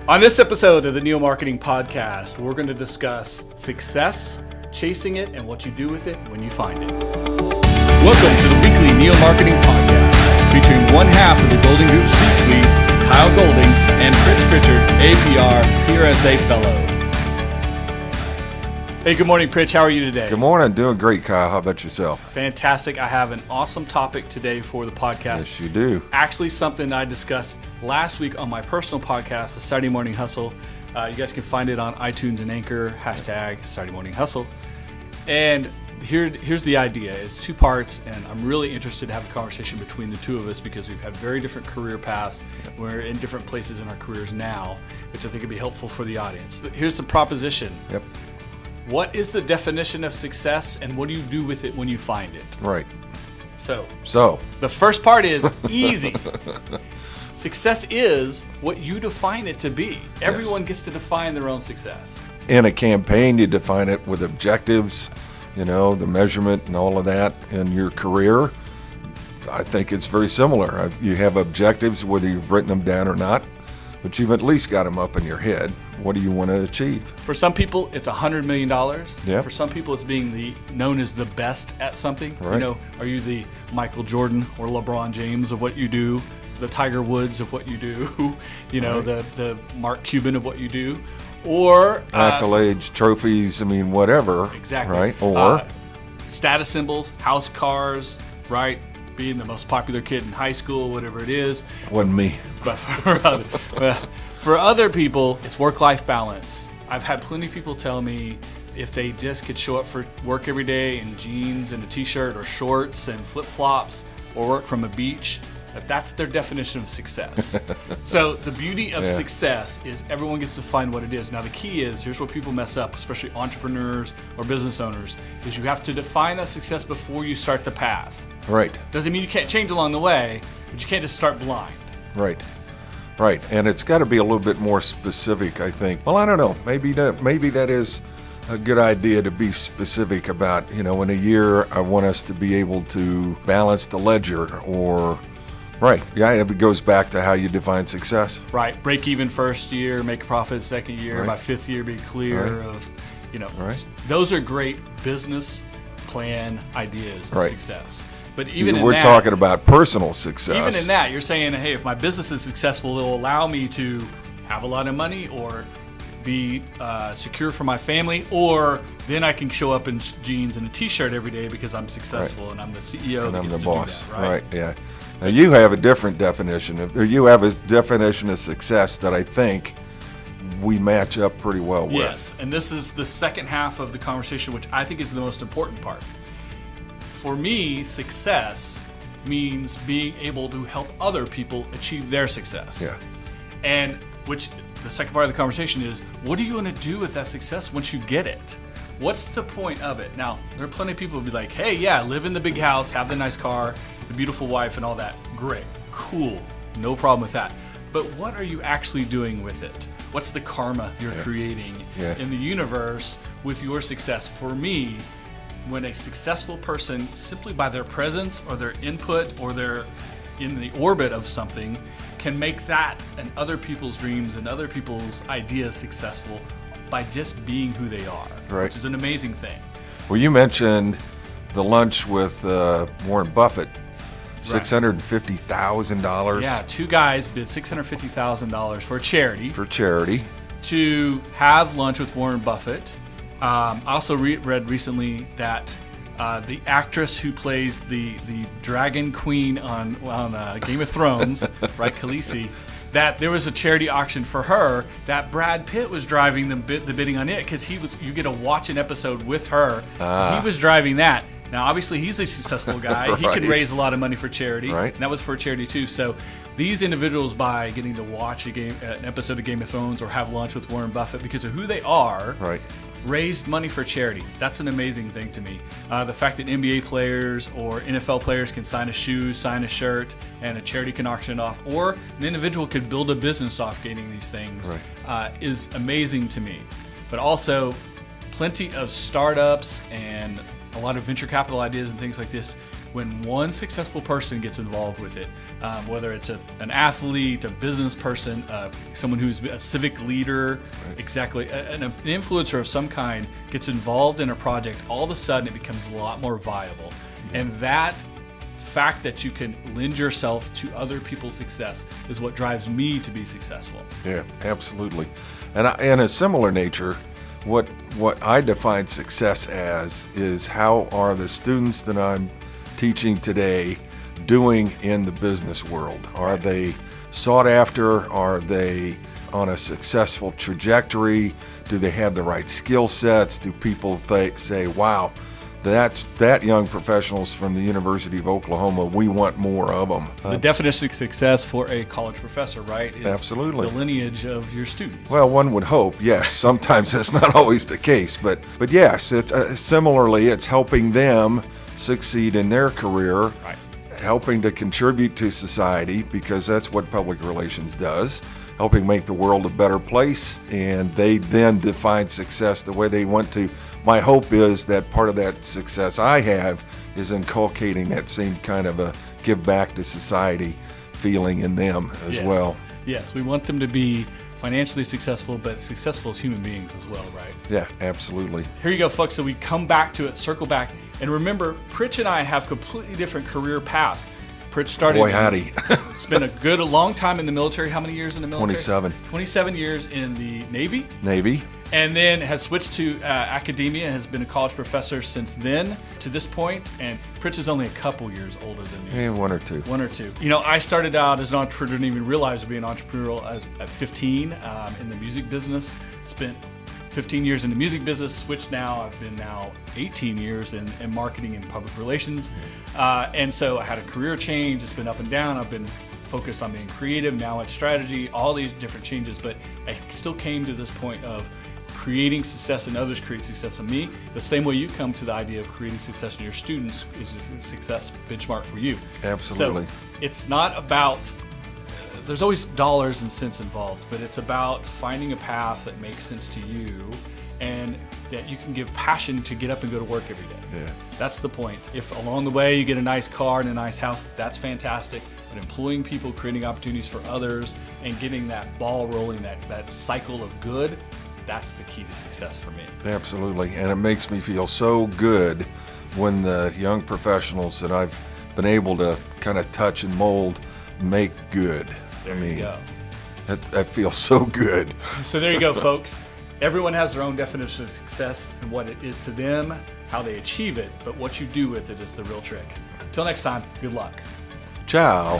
On this episode of the Neo Marketing Podcast, we're going to discuss success, chasing it, and what you do with it when you find it. Welcome to the weekly Neo Marketing Podcast, featuring one half of the Golden Group C-Suite, Kyle Golding, and Pritch Pritchard, APR PRSA Fellow. Hey, good morning, Pritch. How are you today? Good morning. Doing great, Kyle. How about yourself? Fantastic. I have an awesome topic today for the podcast. Yes, you do. Actually, something I discussed last week on my personal podcast, the Saturday Morning Hustle. You guys can find it on iTunes and Anchor, hashtag Saturday Morning Hustle. And here's the idea. It's two parts, and I'm really interested to have a conversation between the two of us because we've had very different career paths. We're in different places in our careers now, which I think would be helpful for the audience. Here's the proposition. Yep. What is the definition of success, and what do you do with it when you find it? Right. So the first part is easy. Success is what you define it to be. Everyone gets to define their own success. In a campaign, you define it with objectives, the measurement and all of that. In your career, I think it's very similar. You have objectives, whether you've written them down or not, but you've at least got them up in your head. What do you want to achieve? For some people, it's $100 million. Yeah. For some people, it's being known as the best at something. Right. Are you the Michael Jordan or LeBron James of what you do? The Tiger Woods of what you do? Right. the Mark Cuban of what you do? Or accolades, trophies, whatever. Exactly. Right. Or status symbols, house cars, right? Being the most popular kid in high school, whatever it is. Wasn't me. But for other people, it's work-life balance. I've had plenty of people tell me if they just could show up for work every day in jeans and a t-shirt or shorts and flip-flops or work from a beach, that's their definition of success. So the beauty of success is everyone gets to find what it is. Now the key is, here's where people mess up, especially entrepreneurs or business owners, is you have to define that success before you start the path. Right. Doesn't mean you can't change along the way, but you can't just start blind. Right. Right. And it's got to be a little bit more specific, I think. Well, I don't know. Maybe that is a good idea to be specific about, in a year, I want us to be able to balance the ledger or... Right. Yeah, it goes back to how you define success. Right. Break even first year, make a profit second year, Right. by fifth year be clear of, Right. Those are great business plan ideas of Right. success. But even we're talking about personal success. Even in that, you're saying, hey, if my business is successful, it'll allow me to have a lot of money or be secure for my family, or then I can show up in jeans and a t-shirt every day because I'm successful Right. and I'm the CEO and that I'm gets the to boss. do that, right? Yeah. Now you have a different definition. Or you have a definition of success that I think we match up pretty well with. Yes, and this is the second half of the conversation, which I think is the most important part. For me, success means being able to help other people achieve their success. Yeah. And which the second part of the conversation is, what are you going to do with that success once you get it? What's the point of it? Now, there are plenty of people who will be like, hey, yeah, live in the big house, have the nice car, the beautiful wife and all that. Great, cool, no problem with that. But what are you actually doing with it? What's the karma you're creating in the universe with your success? For me, when a successful person, simply by their presence or their input or they're in the orbit of something, can make that and other people's dreams and other people's ideas successful by just being who they are, Right. which is an amazing thing. Well, you mentioned the lunch with Warren Buffett, $650,000. Yeah, two guys bid $650,000 for a charity. For charity. To have lunch with Warren Buffett. I also read recently that the actress who plays the Dragon Queen on Game of Thrones, right, Khaleesi, that there was a charity auction for her that Brad Pitt was driving the bidding on it because you get to watch an episode with her. He was driving that. Now, obviously, he's a successful guy. Right. He can raise a lot of money for charity. Right. And that was for charity, too. So these individuals, by getting to watch an episode of Game of Thrones or have lunch with Warren Buffett because of who they are, Right. raised money for charity. That's an amazing thing to me. The fact that NBA players or NFL players can sign a shoe, sign a shirt, and a charity can auction it off, or an individual could build a business off gaining these things, is amazing to me. But also, plenty of startups and a lot of venture capital ideas and things like this when one successful person gets involved with it, whether it's an athlete, a business person, someone who's a civic leader, exactly, an influencer of some kind gets involved in a project, all of a sudden it becomes a lot more viable. And that fact that you can lend yourself to other people's success is what drives me to be successful. Yeah, absolutely. And in a similar nature, what I define success as is how are the students that I'm teaching today doing in the business world? Are they sought after? Are they on a successful trajectory? Do they have the right skill sets? Do people say, wow, that young professionals from the University of Oklahoma, we want more of them. The definition of success for a college professor, right, is absolutely the lineage of your students. Well, one would hope, yes. Sometimes that's not always the case, but yes, it's similarly, it's helping them succeed in their career, right, helping to contribute to society, because that's what public relations does, helping make the world a better place, and they then define success the way they want to. My hope is that part of that success I have is inculcating that same kind of a give back to society feeling in them as well. Yes, we want them to be financially successful, but successful as human beings as well, right? Yeah, absolutely. Here you go, folks. So we come back to it, circle back, and remember, Pritch and I have completely different career paths. Pritch started. Boy, howdy. Spent a long time in the military. How many years in the military? 27. 27 years in the Navy. Navy. And then has switched to academia, has been a college professor since then to this point. And Pritch is only a couple years older than me. Yeah, one or two. One or two. You know, I started out as an entrepreneur, didn't even realize being entrepreneurial at 15 in the music business. Spent 15 years in the music business, switched now. I've been now 18 years in marketing and public relations. And so I had a career change. It's been up and down. I've been focused on being creative. Now it's strategy, all these different changes. But I still came to this point of creating success in others create success in me. The same way you come to the idea of creating success in your students is a success benchmark for you. Absolutely. So it's not about, there's always dollars and cents involved, but it's about finding a path that makes sense to you and that you can give passion to get up and go to work every day. Yeah. That's the point. If along the way you get a nice car and a nice house, that's fantastic. But employing people, creating opportunities for others, and getting that ball rolling, that cycle of good, that's the key to success for me. Absolutely. And it makes me feel so good when the young professionals that I've been able to kind of touch and mold make good. There you go. That feels so good. So there you go, folks. Everyone has their own definition of success and what it is to them, how they achieve it, but what you do with it is the real trick. Until next time, good luck. Ciao.